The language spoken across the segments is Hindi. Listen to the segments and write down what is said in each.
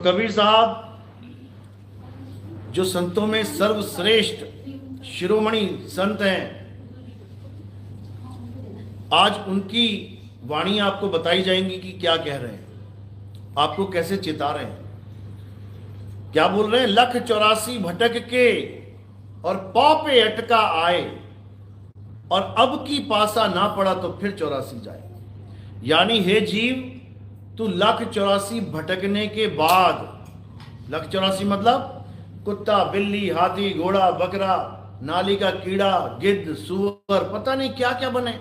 कबीर साहब जो संतों में सर्वश्रेष्ठ शिरोमणि संत हैं, आज उनकी वाणी आपको बताई जाएंगी कि क्या कह रहे हैं, आपको कैसे चिता रहे हैं, क्या बोल रहे हैं। 1,84 भटक के और पौ पे अटका आए, और अब की पासा ना पड़ा तो फिर 84 जाए। यानी हे जीव, तू 1,84 भटकने के बाद, 1,84 मतलब कुत्ता, बिल्ली, हाथी, घोड़ा, बकरा, नाली का कीड़ा, गिद्ध, सुअर, पता नहीं क्या क्या बने,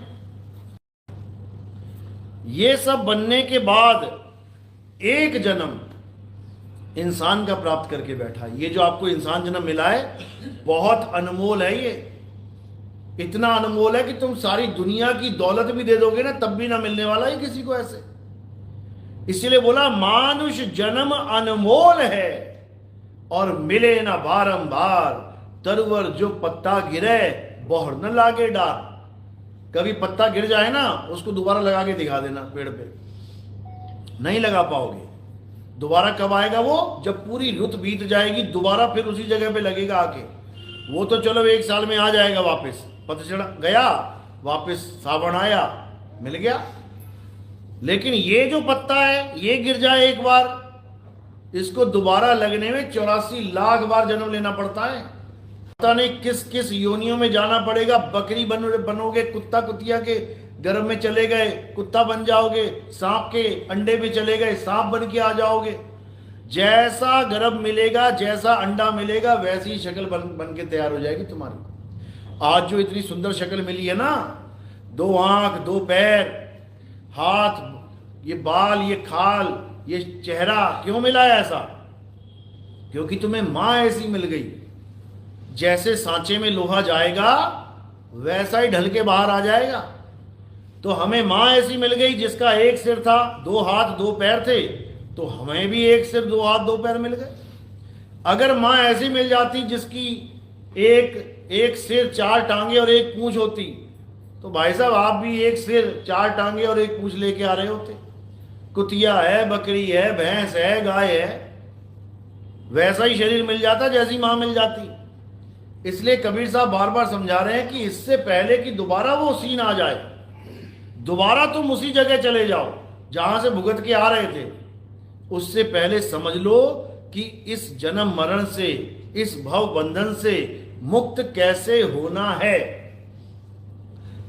ये सब बनने के बाद एक जन्म इंसान का प्राप्त करके बैठा। ये जो आपको इंसान जन्म मिला है बहुत अनमोल है। ये इतना अनमोल है कि तुम सारी दुनिया की दौलत भी दे दोगे ना तब भी ना मिलने वाला है किसी को ऐसे। इसीलिए बोला मानुष जन्म अनमोल है और मिले ना बारंबार। तरवर जो पत्ता गिरे बोहर न लागे डार। कभी पत्ता गिर जाए ना, उसको दोबारा लगा के दिखा देना पेड़ पे, नहीं लगा पाओगे। दोबारा कब आएगा वो? जब पूरी रुत बीत जाएगी, दोबारा फिर उसी जगह पे लगेगा आके। वो तो चलो 1 साल में आ जाएगा वापस, पतझड़ गया, वापस सावन आया, मिल गया। लेकिन ये जो पत्ता है, ये गिर जाए एक बार, इसको दोबारा लगने में 84 लाख बार जन्म लेना पड़ता है। पता नहीं किस किस योनियों में जाना पड़ेगा। बकरी बनोगे, कुत्ता कुतिया के गर्भ में चले गए, कुत्ता बन जाओगे, सांप के अंडे पे चले गए, सांप बन के आ जाओगे। जैसा गर्भ मिलेगा, जैसा अंडा मिलेगा, वैसी ही शक्ल बन के तैयार हो जाएगी तुम्हारी। आज जो इतनी सुंदर शक्ल मिली है ना, 2 आंख, 2 पैर, हाथ, ये बाल, ये खाल, ये चेहरा, क्यों मिला है ऐसा? क्योंकि तुम्हें मां ऐसी मिल गई। जैसे सांचे में लोहा जाएगा वैसा ही ढल के बाहर आ जाएगा। तो हमें मां ऐसी मिल गई जिसका 1 सिर था, 2 हाथ 2 पैर थे, तो हमें भी 1 सिर 2 हाथ 2 पैर मिल गए। अगर मां ऐसी मिल जाती जिसकी एक सिर 4 टांगे और 1 पूंछ होती, तो भाई साहब आप भी 1 सिर 4 टांगे और 1 पूंछ लेके आ रहे होते। कुतिया है, बकरी है, भैंस है, गाय है, वैसा ही शरीर मिल जाता जैसी मां मिल जाती। इसलिए कबीर साहब बार बार समझा रहे हैं कि इससे पहले कि दोबारा वो सीन आ जाए, दोबारा तुम उसी जगह चले जाओ जहां से भुगत के आ रहे थे, उससे पहले समझ लो कि इस जन्म मरण से, इस भव बंधन से मुक्त कैसे होना है।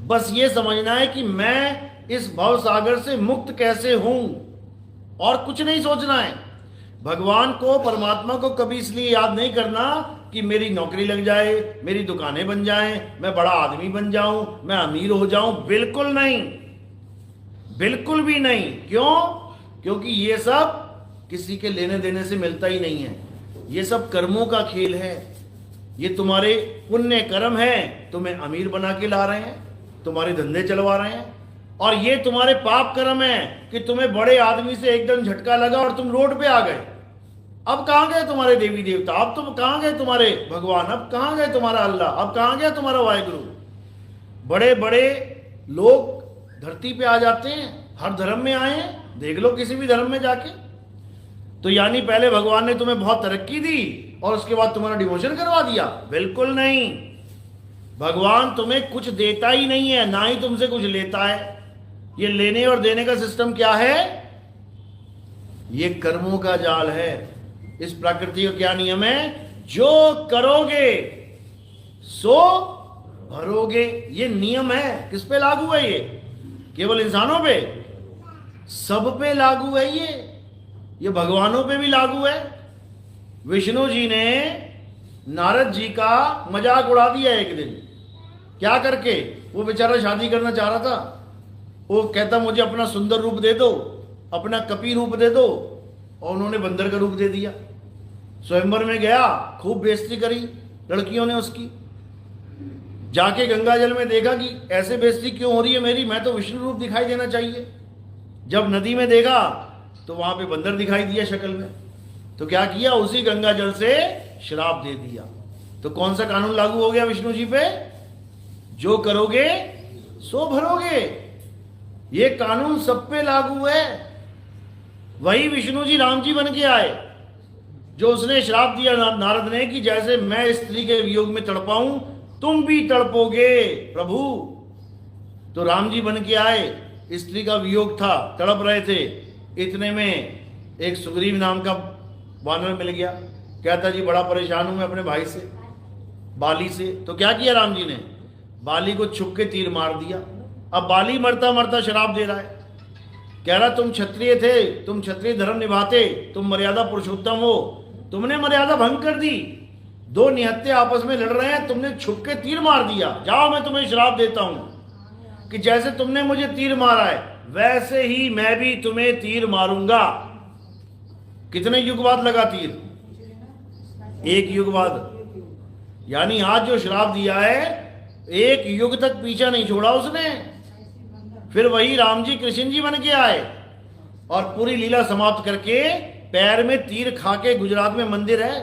बस ये समझना है कि मैं इस भव सागर से मुक्त कैसे हूं, और कुछ नहीं सोचना है। भगवान को, परमात्मा को कभी इसलिए याद नहीं करना कि मेरी नौकरी लग जाए, मेरी दुकानें बन जाएं, मैं बड़ा आदमी बन जाऊं, मैं अमीर हो जाऊं। बिल्कुल नहीं, बिल्कुल भी नहीं। क्यों? क्योंकि ये सब किसी के लेने देने से मिलता ही नहीं है। ये सब कर्मों का खेल है। ये तुम्हारे पुण्य कर्म है, तुम्हें अमीर बना के ला रहे हैं, तुम्हारे धंधे चलवा रहे हैं। और ये तुम्हारे पाप कर्म है कि तुम्हें बड़े आदमी से एकदम झटका लगा और तुम रोड पे आ गए। अब कहां गए तुम्हारे देवी देवता? अब तुम कहां गए तुम्हारे भगवान? अब कहां गए तुम्हारा अल्लाह? अब कहां गया तुम्हारा वाहिगुरु? बड़े बड़े लोग धरती पे आ जाते हैं, हर धर्म में आए हैं, देख लो किसी भी धर्म में जाके। तो यानी पहले भगवान ने तुम्हें बहुत तरक्की दी और उसके बाद तुम्हारा डिवोशन करवा दिया? बिल्कुल नहीं। भगवान तुम्हें कुछ देता ही नहीं है, ना ही तुमसे कुछ लेता है। ये लेने और देने का सिस्टम क्या है? ये कर्मों का जाल है। इस प्रकृति का क्या नियम है? जो करोगे सो भरोगे। ये नियम है। किस पे लागू है ये? केवल इंसानों पे? सब पे लागू है ये भगवानों पे भी लागू है। विष्णु जी ने नारद जी का मजाक उड़ा दिया एक दिन। क्या करके? वो बेचारा शादी करना चाह रहा था। वो कहता मुझे अपना सुंदर रूप दे दो, अपना कपी रूप दे दो, और उन्होंने बंदर का रूप दे दिया। स्वयंवर में गया, खूब बेइज्जती करी लड़कियों ने उसकी। जाके गंगा जल में देखा कि ऐसे बेइज्जती क्यों हो रही है मेरी, मैं तो विष्णु रूप दिखाई देना चाहिए। जब नदी में देखा तो वहां पे बंदर दिखाई दिया शक्ल में। तो क्या किया? उसी गंगा जल से श्राप दे दिया। तो कौन सा कानून लागू हो गया विष्णु जी पे? जो करोगे सो भरोगे। ये कानून सब पे लागू है। वही विष्णु जी राम जी बन के आए, जो उसने श्राप दिया नारद ने कि जैसे मैं स्त्री के वियोग में तड़पाऊं तुम भी तड़पोगे प्रभु। तो राम जी बन के आए, स्त्री का वियोग था, तड़प रहे थे। इतने में एक सुग्रीव नाम का वानर मिल गया, कहता जी बड़ा परेशान हूं मैं अपने भाई से, बाली से। तो क्या किया राम जी ने, बाली को छुप के तीर मार दिया। अब बाली मरता मरता शराब दे रहा है, कह रहा तुम क्षत्रिय थे, तुम क्षत्रिय धर्म निभाते, तुम मर्यादा पुरुषोत्तम हो, तुमने मर्यादा भंग कर दी। दो निहत्ते आपस में लड़ रहे हैं, तुमने छुप के तीर मार दिया। जाओ मैं तुम्हें श्राप देता हूं कि जैसे तुमने मुझे तीर मारा है वैसे ही मैं भी तुम्हें तीर मारूंगा। कितने युग बाद लगा तीर? एक युग बाद। यानी आज जो श्राप दिया है एक युग तक पीछा नहीं छोड़ा उसने। फिर वही राम जी कृष्ण जी बन के आए और पूरी लीला समाप्त करके पैर में तीर खा के, गुजरात में मंदिर है,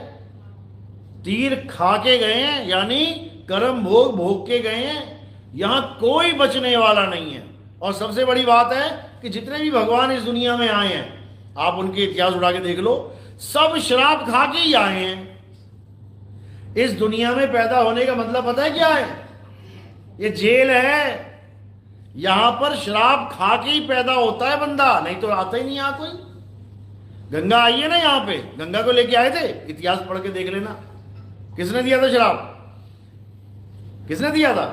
तीर खा के गए हैं, यानी कर्म भोग भोग के गए हैं। यहां कोई बचने वाला नहीं है। और सबसे बड़ी बात है कि जितने भी भगवान इस दुनिया में आए हैं, आप उनके इतिहास उड़ा के देख लो, सब श्राप खा के ही आए हैं। इस दुनिया में पैदा होने का मतलब पता है क्या है? ये जेल है। यहां पर श्राप खा के ही पैदा होता है बंदा, नहीं तो आता ही नहीं यहां कोई। गंगा आई है ना यहां पे, गंगा को लेके आए थे, इतिहास पढ़ के देख लेना। किसने दिया था श्राप? किसने दिया था?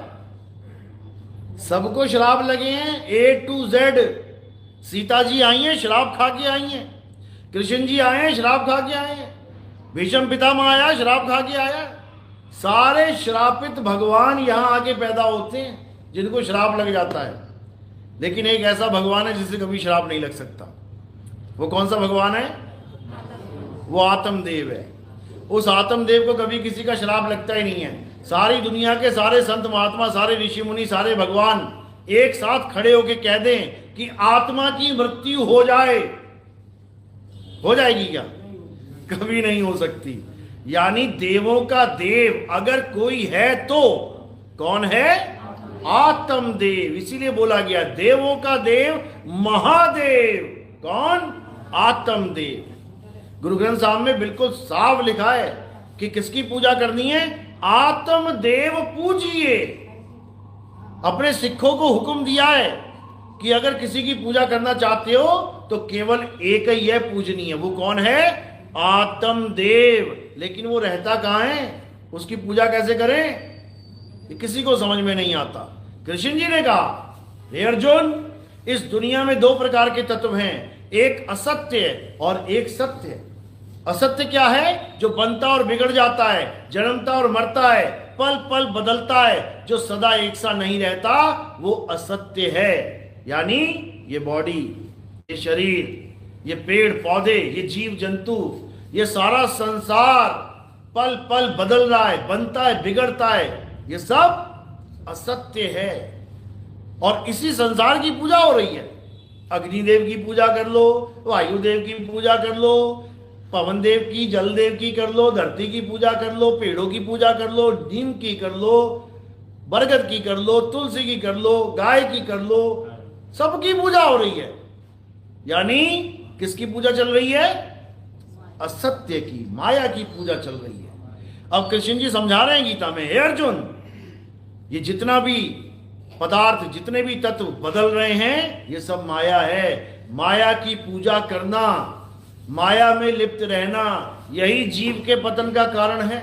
सबको श्राप लगे हैं A to Z। Sita ji आई हैं, श्राप खा के आई हैं। कृष्ण जी आए हैं, श्राप खा के आए हैं। भीष्म पितामह आया, श्राप खा के आया। सारे श्रापित भगवान यहां आके पैदा होते हैं जिनको श्राप लग जाता है। लेकिन एक ऐसा भगवान है जिसे कभी श्राप नहीं लग सकता। वो कौन सा भगवान है? वो आत्मदेव है। उस आत्मदेव को कभी किसी का श्राप लगता ही नहीं है। सारी दुनिया के सारे संत महात्मा, सारे ऋषि मुनि, सारे भगवान एक साथ खड़े होके कह दें कि आत्मा की मृत्यु हो जाए, हो जाएगी क्या? कभी नहीं हो सकती। यानी देवों का देव अगर कोई है तो कौन है? आत्मदेव। इसीलिए बोला गया देवों का देव महादेव। कौन? आत्मदेव। गुरु ग्रंथ साहब में बिल्कुल साफ लिखा है कि किसकी पूजा करनी है? आत्मदेव पूजिए। अपने सिखों को हुक्म दिया है कि अगर किसी की पूजा करना चाहते हो तो केवल एक ही है पूजनीय। वो कौन है? आत्मदेव। लेकिन वो रहता कहां है? उसकी पूजा कैसे करें? ये किसी को समझ में नहीं आता। कृष्ण जी ने कहा, हे अर्जुन, इस दुनिया में दो प्रकार के तत्व हैं, एक असत्य है और एक सत्य है। असत्य क्या है? जो बनता और बिगड़ जाता है, जन्मता और मरता है, पल पल बदलता है, जो सदा एक सा नहीं रहता, वो असत्य है। यानी ये बॉडी, ये शरीर, ये पेड़ पौधे, ये जीव जंतु, ये सारा संसार पल पल बदल रहा है, बनता है, बिगड़ता है, ये सब असत्य है। और इसी संसार की पूजा हो रही है। अग्निदेव की पूजा कर लो, वायुदेव की पूजा कर लो, पवन देव की, जल देव की कर लो, धरती की पूजा कर लो, पेड़ों की पूजा कर लो, नीम की कर लो, बरगद की कर लो, तुलसी की कर लो, गाय की कर लो, सबकी पूजा हो रही है। यानी किसकी पूजा चल रही है? असत्य की, माया की पूजा चल रही है। अब कृष्ण जी समझा रहे हैं गीता में, हे अर्जुन, ये जितना भी पदार्थ, जितने भी तत्व बदल रहे हैं, ये सब माया है। माया की पूजा करना, माया में लिप्त रहना, यही जीव के पतन का कारण है।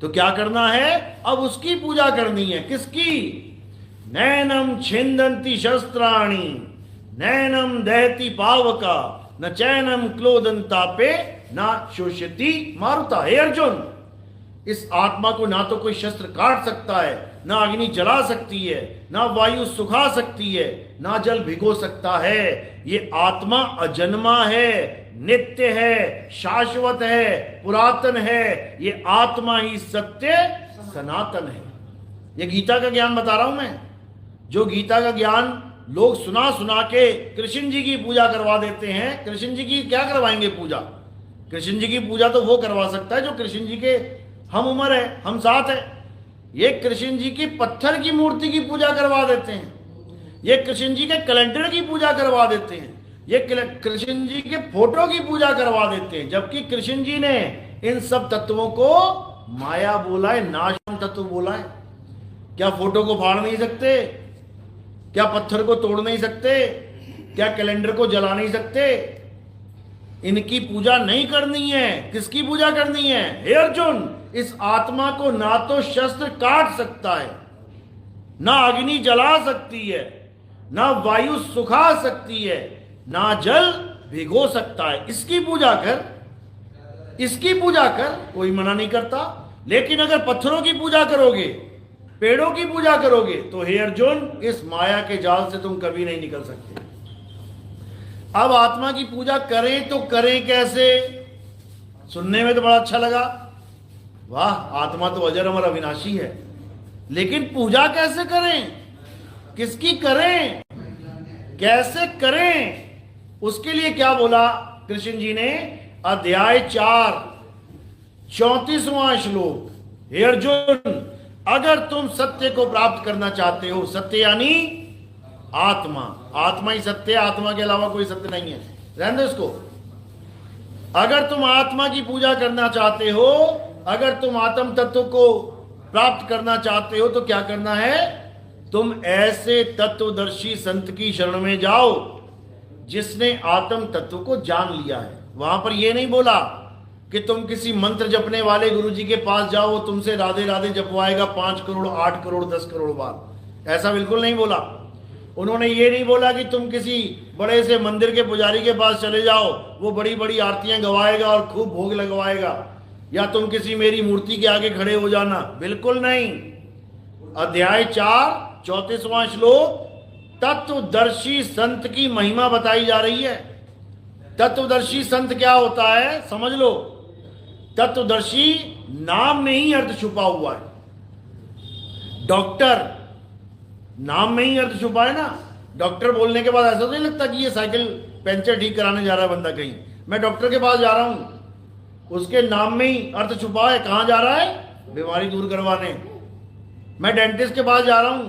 तो क्या करना है? अब उसकी पूजा करनी है। किसकी? नैनम छिंदंती शस्त्राणि, नैनम दहती पावका, न चैनम क्लोदंतापे, न शोष्यति मारुता। हे अर्जुन, इस आत्मा को ना तो कोई शस्त्र काट सकता है, ना अग्नि जला सकती है, ना वायु सुखा सकती है, ना जल भिगो सकता है। ये आत्मा अजन्मा है, नित्य है, शाश्वत है, पुरातन है। ये आत्मा ही सत्य सनातन है। ये गीता का ज्ञान बता रहा हूं मैं। जो गीता का ज्ञान लोग सुना सुना के कृष्ण जी की पूजा करवा देते हैं। कृष्ण जी की क्या करवाएंगे पूजा? कृष्ण जी की पूजा तो वो करवा सकता है जो कृष्ण जी के हम उम्र है, हम साथ है। ये कृष्ण जी की पत्थर की मूर्ति की पूजा करवा देते हैं, ये कृष्ण जी के कैलेंडर की पूजा करवा देते हैं, ये कृष्ण जी के फोटो की पूजा करवा देते हैं, जबकि कृष्ण जी ने इन सब तत्वों को माया बोला है, नाशवान तत्व बोला है। क्या फोटो को फाड़ नहीं सकते? क्या पत्थर को तोड़ नहीं सकते? क्या कैलेंडर को जला नहीं सकते? इनकी पूजा नहीं करनी है। किसकी पूजा करनी है? हे अर्जुन, इस आत्मा को ना तो शस्त्र काट सकता है, ना अग्नि जला सकती है, ना वायु सुखा सकती है, ना जल भिगो सकता है। इसकी पूजा कर, इसकी पूजा कर, कोई मना नहीं करता। लेकिन अगर पत्थरों की पूजा करोगे, पेड़ों की पूजा करोगे, तो हे अर्जुन, इस माया के जाल से तुम कभी नहीं निकल सकते। अब आत्मा की पूजा करें तो करें कैसे? सुनने में तो बड़ा अच्छा लगा, वाह, आत्मा तो अजर अमर अविनाशी है, लेकिन पूजा कैसे करें? किसकी करें? कैसे करें? उसके लिए क्या बोला कृष्ण जी ने? अध्याय 4 34वां श्लोक, हे अर्जुन, अगर तुम सत्य को प्राप्त करना चाहते हो, सत्य यानी आत्मा, आत्मा ही सत्य है, आत्मा के अलावा कोई सत्य नहीं है, रहने दो इसको। अगर तुम आत्मा की पूजा करना चाहते हो, अगर तुम आत्म तत्व को प्राप्त करना चाहते हो, तो क्या करना है? तुम ऐसे तत्वदर्शी संत की शरण में जाओ जिसने आत्म तत्व को जान लिया है। वहां पर यह नहीं बोला कि तुम किसी मंत्र जपने वाले गुरु जी के पास जाओ, वो तुमसे राधे राधे जपवाएगा 5 करोड़ 8 करोड़ 10 करोड़ बार, ऐसा बिल्कुल नहीं बोला। उन्होंने ये नहीं बोला कि तुम किसी बड़े से मंदिर के पुजारी के पास चले जाओ, वो बड़ी बड़ी आरतियां गवाएगा और खूब भोग लगवाएगा, या तुम किसी मेरी मूर्ति के आगे खड़े हो जाना, बिल्कुल नहीं। अध्याय 4 34वां श्लोक, तत्वदर्शी संत की महिमा बताई जा रही है। तत्वदर्शी संत क्या होता है समझ लो। तत्वदर्शी नाम में ही अर्थ छुपा हुआ है। डॉक्टर, नाम में ही अर्थ छुपा है ना। डॉक्टर बोलने के बाद ऐसा तो नहीं लगता कि ये साइकिल पंचर ठीक कराने जा रहा है बंदा कहीं, मैं डॉक्टर के पास जा रहा हूं, उसके नाम में ही अर्थ छुपा है। कहां जा रहा है? बीमारी दूर करवाने। मैं डेंटिस्ट के पास जा रहा हूं,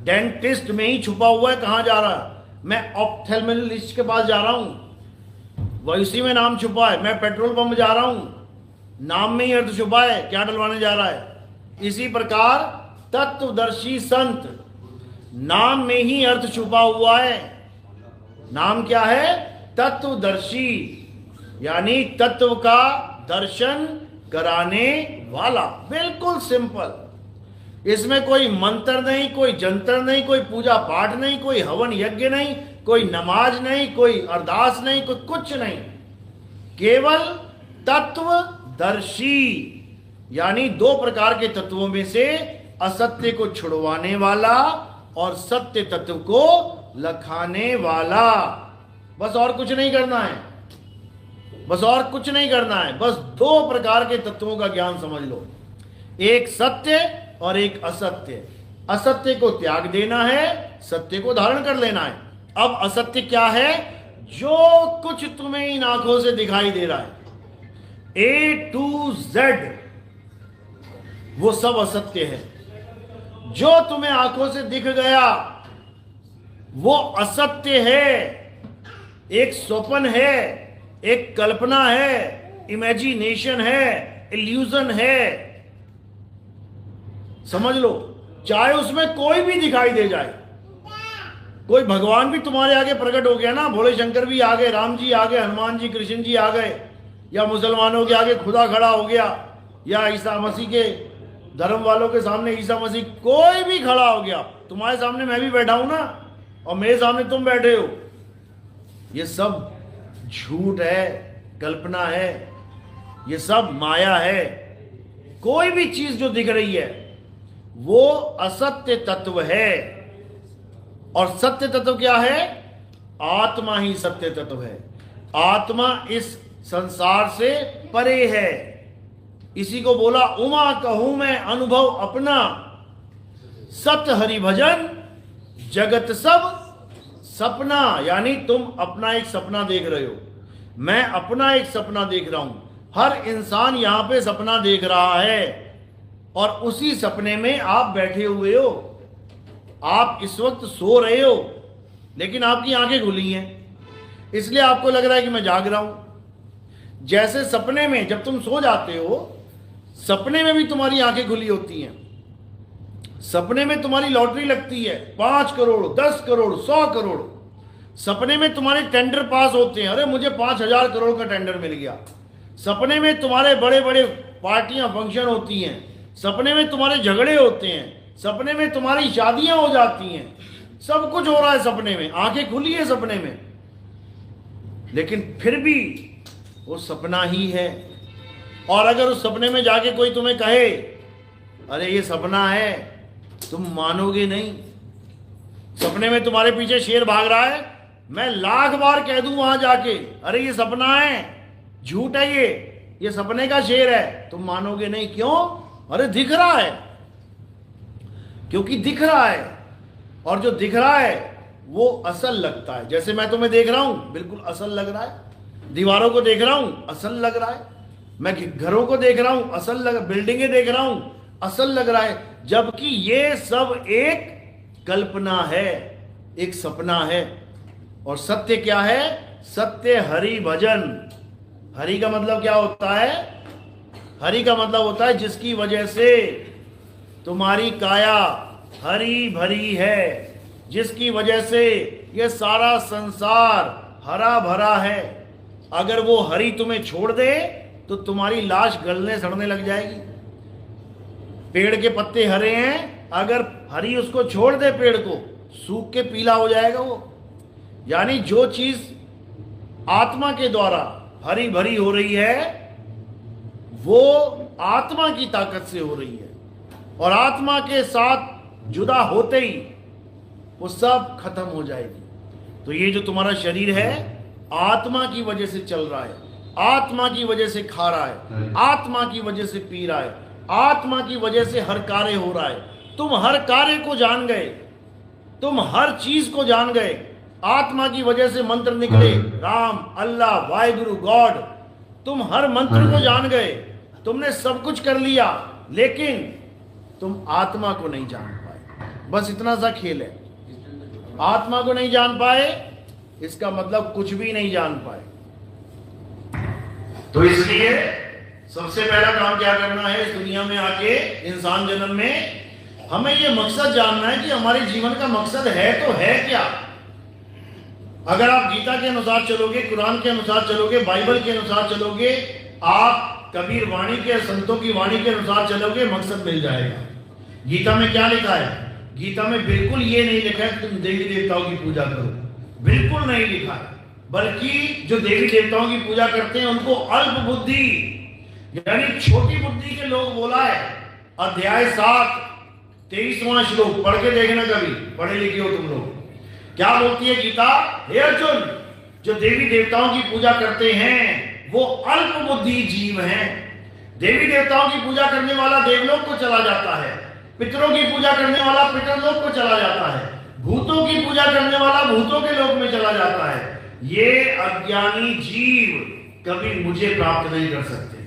डेंटिस्ट में ही छुपा हुआ है कहां जा रहा है। मैं ऑप्थेल्मोलॉजिस्ट के पास जा रहा हूं, वह इसी में नाम छुपा है। मैं पेट्रोल पंप जा रहा हूं, नाम में ही अर्थ छुपा है क्या डलवाने जा रहा है। इसी प्रकार तत्वदर्शी संत, नाम में ही अर्थ छुपा हुआ है। नाम क्या है? तत्वदर्शी, यानी तत्व का दर्शन कराने वाला। बिल्कुल सिंपल, इसमें कोई मंत्र नहीं, कोई जंतर नहीं, कोई पूजा पाठ नहीं, कोई हवन यज्ञ नहीं, कोई नमाज नहीं, कोई अरदास नहीं, कोई कुछ नहीं, केवल तत्वदर्शी, यानी 2 प्रकार के तत्वों में से असत्य को छुड़वाने वाला और सत्य तत्व को लखाने वाला। बस और कुछ नहीं करना है, बस और कुछ नहीं करना है। बस 2 प्रकार के तत्वों का ज्ञान समझ लो, एक सत्य और एक असत्य। असत्य को त्याग देना है, सत्य को धारण कर लेना है। अब असत्य क्या है? जो कुछ तुम्हें इन आंखों से दिखाई दे रहा है, A to Z, वो सब असत्य है। जो तुम्हें आंखों से दिख गया वो असत्य है, एक स्वप्न है, एक कल्पना है, इमेजिनेशन है, इल्यूजन है। समझ लो, चाहे उसमें कोई भी दिखाई दे जाए। कोई भगवान भी तुम्हारे आगे प्रकट हो गया ना, भोले शंकर भी आ गए, राम जी आ गए, हनुमान जी कृष्ण जी आ गए, या मुसलमानों के आगे खुदा खड़ा हो गया, या ईसा मसीह के धर्म वालों के सामने ईसा मसीह, कोई भी खड़ा हो गया। तुम्हारे सामने मैं भी बैठा हूं ना, और मेरे सामने तुम बैठे हो। ये सब झूठ है, कल्पना है, ये सब माया है। कोई भी चीज जो दिख रही है वो असत्य तत्व है। और सत्य तत्व क्या है? आत्मा ही सत्य तत्व है। आत्मा इस संसार से परे है। इसी को बोला उमा कहूं मैं अनुभव अपना, सत हरि भजन जगत सब सपना। यानी तुम अपना एक सपना देख रहे हो, मैं अपना एक सपना देख रहा हूं, हर इंसान यहां पे सपना देख रहा है, और उसी सपने में आप बैठे हुए हो। आप इस वक्त सो रहे हो, लेकिन आपकी आंखें खुली हैं, इसलिए आपको लग रहा है कि मैं जाग रहा हूं। जैसे सपने में जब तुम सो जाते हो, सपने में भी तुम्हारी आंखें खुली होती हैं, सपने में तुम्हारी लॉटरी लगती है, 5 करोड़ 10 करोड़ 100 करोड़, सपने में तुम्हारे टेंडर पास होते हैं, अरे मुझे 5,000 करोड़ का टेंडर मिल गया, सपने में तुम्हारे बड़े बड़े पार्टियां फंक्शन होती हैं, सपने में तुम्हारे झगड़े होते हैं, सपने में तुम्हारी शादियां हो जाती हैं, सब कुछ हो रहा है सपने में, आंखें खुली है सपने में, लेकिन फिर भी वो सपना ही है। और अगर उस सपने में जाके कोई तुम्हें कहे अरे ये सपना है, तुम मानोगे नहीं। सपने में तुम्हारे पीछे शेर भाग रहा है, मैं लाख बार कह दूं वहां जाके अरे ये सपना है, झूठ है ये सपने का शेर है, तुम मानोगे नहीं। क्यों? अरे दिख रहा है, क्योंकि दिख रहा है, और जो दिख रहा है वो असल लगता है। जैसे मैं तुम्हें देख रहा हूं, बिल्कुल असल लग रहा है, दीवारों को देख रहा हूं, असल लग रहा है, मैं घरों को देख रहा हूं, असल लग, बिल्डिंगें देख रहा हूं, असल लग रहा है, जबकि ये सब एक कल्पना है, एक सपना है। और सत्य क्या है? सत्य हरि भजन। हरि का मतलब क्या होता है? हरि का मतलब होता है जिसकी वजह से तुम्हारी काया हरी भरी है, जिसकी वजह से ये सारा संसार हरा भरा है। अगर वो हरि तुम्हें छोड़ दे तो तुम्हारी लाश गलने सड़ने लग जाएगी। पेड़ के पत्ते हरे हैं, अगर हरी उसको छोड़ दे पेड़ को, सूख के पीला हो जाएगा वो। यानी जो चीज आत्मा के द्वारा हरी भरी हो रही है वो आत्मा की ताकत से हो रही है, और आत्मा के साथ जुदा होते ही वो सब खत्म हो जाएगी। तो ये जो तुम्हारा शरीर है आत्मा की वजह से चल रहा है, आत्मा की वजह से खा रहा है, आत्मा की वजह से पी रहा है, आत्मा की वजह से हर कार्य हो रहा है। तुम हर कार्य को जान गए, तुम हर चीज को जान गए, आत्मा की वजह से मंत्र निकले, राम, अल्लाह, वाहिगुरु, गॉड, तुम हर मंत्र को जान गए, तुमने सब कुछ कर लिया, लेकिन तुम आत्मा को नहीं जान पाए। बस इतना सा खेल है, आत्मा को नहीं जान पाए, इसका मतलब कुछ भी नहीं जान पाए। तो इसलिए सबसे पहला काम क्या करना है इस दुनिया में आके, इंसान जन्म में हमें यह मकसद जानना है कि हमारे जीवन का मकसद है तो है क्या। अगर आप गीता के अनुसार चलोगे, कुरान के अनुसार चलोगे, बाइबल के अनुसार चलोगे, आप कबीर वाणी के, संतों की वाणी के अनुसार चलोगे, मकसद मिल जाएगा। गीता में क्या लिखा है? गीता में बिल्कुल ये नहीं लिखा है कि तुम देवी देवताओं की पूजा करो, बिल्कुल नहीं लिखा है। बल्कि जो देवी देवताओं की पूजा करते हैं उनको अल्प बुद्धि यानी छोटी बुद्धि के लोग बोला है। अध्याय 7 23वां श्लोक पढ़ के देखना, कभी पढ़े लिखे हो तुम लोग। क्या बोलती है गीता? हे अर्जुन, जो देवी देवताओं की पूजा करते हैं वो अल्प बुद्धि जीव हैं। देवी देवताओं की पूजा करने वाला देवलोक को चला जाता है, पितरों की पूजा करने वाला पितरलोक को चला जाता है, भूतों की पूजा करने वाला भूतों के लोक में चला जाता है। ये अज्ञानी जीव कभी मुझे प्राप्त नहीं कर सकते,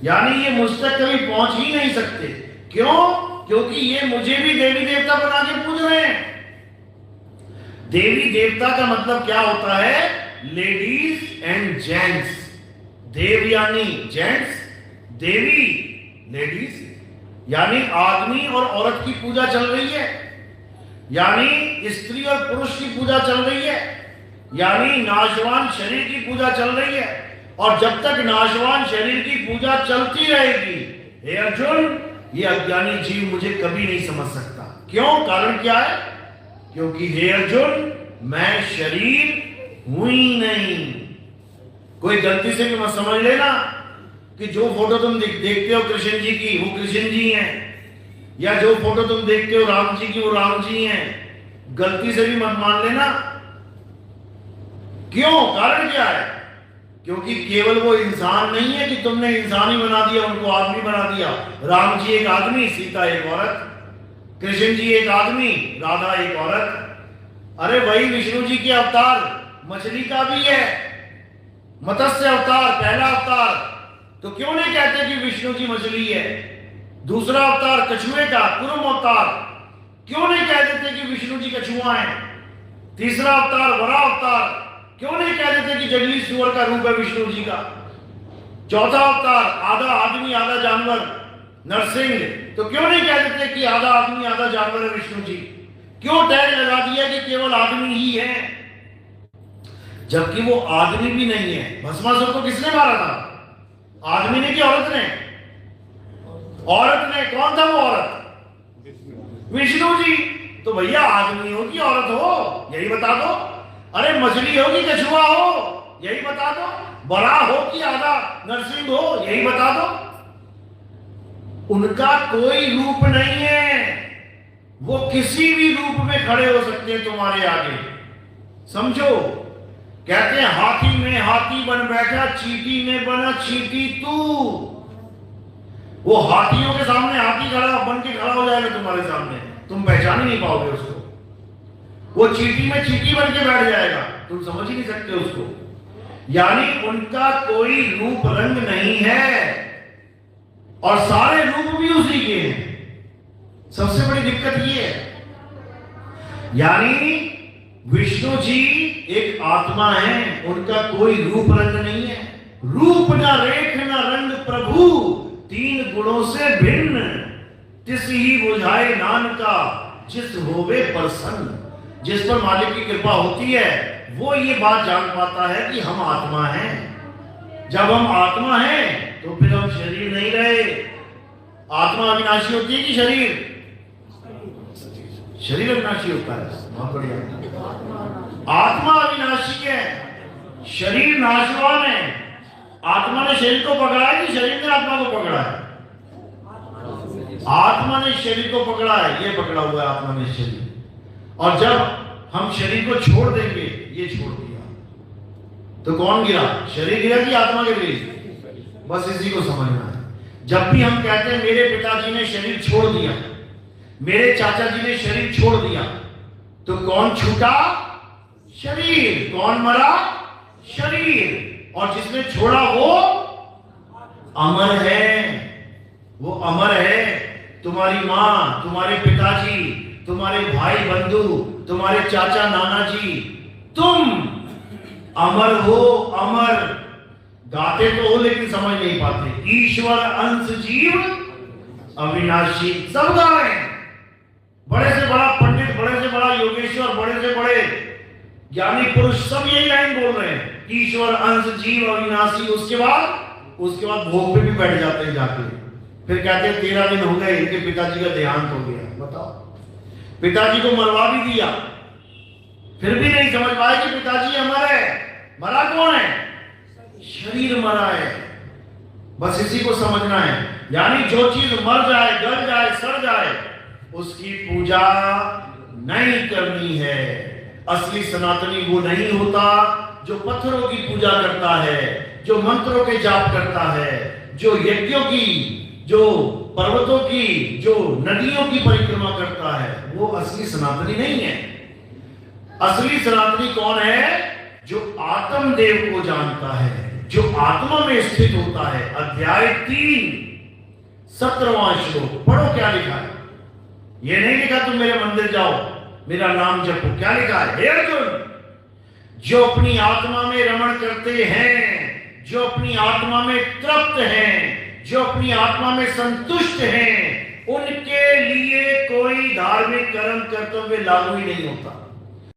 यानी ये मुझ तक कभी पहुंच ही नहीं सकते। क्यों? क्योंकि ये मुझे भी देवी देवता बना के पूज रहे हैं। देवी देवता का मतलब क्या होता है? Ladies and gents. देव यानी जेंट्स, देवी लेडीज, यानी आदमी और औरत की पूजा चल रही है, यानी स्त्री और पुरुष की पूजा चल रही है, यानी नाशवान शरीर की पूजा चल रही है। और जब तक नाशवान शरीर की पूजा चलती रहेगी, हे अर्जुन, ये अज्ञानी जीव मुझे कभी नहीं समझ सकता। क्यों? कारण क्या है? क्योंकि हे अर्जुन, मैं शरीर हूं ही नहीं। कोई गलती से भी मत समझ लेना कि जो फोटो तुम देखते हो कृष्ण जी की वो कृष्ण जी हैं, या जो फोटो तुम देखते हो राम जी की वो राम जी हैं। गलती से भी मत मान लेना। क्यों? कारण क्या है? क्योंकि केवल वो इंसान नहीं है कि तुमने इंसान ही बना दिया, उनको आदमी बना दिया। राम जी एक आदमी, सीता एक औरत, कृष्ण जी एक आदमी, राधा एक औरत। अरे वही विष्णु जी के अवतार मछली का भी है, मत्स्य अवतार पहला अवतार। तो क्यों नहीं कहते कि विष्णु जी मछली है? दूसरा अवतार कछुए का, कुरुम अवतार, क्यों नहीं कह देते कि विष्णु जी कछुआ है? तीसरा अवतार वरा अवतार, क्यों नहीं कह देते कि जंगली सुअर का रूप है विष्णु जी का? चौथा अवतार, आधा आदमी आधा जानवर, नरसिंह, तो क्यों नहीं कह देते कि आधा आदमी आधा जानवर है विष्णु जी? क्यों टैग लगा दिया कि केवल आदमी ही है, जबकि वो आदमी भी नहीं है? भस्मासुर को किसने मारा था? आदमी ने कि औरत ने? औरत ने। कौन था वो औरत? विष्णु जी। तो भैया आदमी हो कि औरत हो, यही बता दो। अरे मछली हो कि कछुआ हो, यही बता दो। बड़ा हो कि आधा नरसिंह हो, यही बता दो। उनका कोई रूप नहीं है, वो किसी भी रूप में खड़े हो सकते हैं तुम्हारे आगे। समझो, कहते हैं हाथी में हाथी बन बैठा, चींटी में बना चींटी तू। वो हाथियों के सामने हाथी खड़ा बन के खड़ा हो जाएगा तुम्हारे सामने, तुम पहचान ही नहीं पाओगे उसको। वो चींटी में चींटी बन के बैठ जाएगा, तुम समझ ही नहीं सकते उसको। यानी उनका कोई रूप रंग नहीं है, और सारे रूप भी उसी के हैं। सबसे बड़ी दिक्कत ये है, यानी विष्णु जी एक आत्मा है, उनका कोई रूप रंग नहीं है। रूप न रेख न रंग प्रभु, तीन गुणों से भिन्न, तिस ही बुझाए नानका, जिस होवे प्रसन्न। जिस पर मालिक की कृपा होती है वो ये बात जान पाता है कि हम आत्मा हैं। जब हम आत्मा हैं तो फिर हम शरीर नहीं रहे। आत्मा अविनाशी होती है कि शरीर? शरीर अविनाशी होता है। बहुत बढ़िया। आत्मा अविनाशी है, शरीर नाशवान है। आत्मा ने शरीर को पकड़ा है कि शरीर ने आत्मा को पकड़ा है? आत्मा ने शरीर को पकड़ा है, ये पकड़ा हुआ है आत्मा ने शरीर। और जब हम शरीर को छोड़ देंगे, ये छोड़ दिया, तो कौन गिरा? शरीर गिरा कि आत्मा गिर गई? बस इसी को समझना है। जब भी हम कहते हैं मेरे पिताजी ने शरीर छोड़ दिया, मेरे चाचा जी ने शरीर छोड़ दिया, तो कौन छूटा? शरीर। कौन मरा? शरीर। और जिसने छोड़ा वो अमर है, वो अमर है। तुम्हारी मां, तुम्हारे पिताजी, तुम्हारे भाई बंधु, तुम्हारे चाचा नाना जी, तुम अमर हो। अमर गाते तो हो लेकिन समझ नहीं पाते। ईश्वर अंश जीव अविनाशी, सब गा रहे हैं। बड़े से बड़ा पंडित, बड़े से बड़ा योगेश्वर, बड़े से बड़े ज्ञानी पुरुष सब यही लाइन बोल रहे हैं, ईश्वर अंश जीव अविनाशी। उसके बाद भोग पे भी बैठ जाते हैं जाके। फिर कहते हैं 13 दिन हो गए, इनके पिताजी का देहांत हो गया। बताओ, पिताजी को मरवा भी दिया, फिर भी नहीं समझ पाए कि पिताजी अमर है। मरा कौन है? शरीर मरा है। बस इसी को समझना है। यानी जो चीज मर जाए, गल जाए, सड़ जाए, उसकी पूजा नहीं करनी है। असली सनातनी वो नहीं होता जो पत्थरों की पूजा करता है, जो मंत्रों के जाप करता है, जो यज्ञों की, जो पर्वतों की, जो नदियों की परिक्रमा करता है। वो असली सनातनी नहीं है। असली सनातनी कौन है? जो आत्मदेव को जानता है, जो आत्मा में स्थित होता है। अध्याय 3 17वां श्लोक पढ़ो, क्या लिखा है? ये नहीं लिखा तुम मेरे मंदिर जाओ, मेरा नाम जपो। क्या लिखा है? हे अर्जुन, जो अपनी आत्मा में रमण करते हैं, जो अपनी आत्मा में तृप्त हैं, जो अपनी आत्मा में संतुष्ट हैं, उनके लिए कोई धार्मिक कर्म कर्तव्य लागू ही नहीं होता।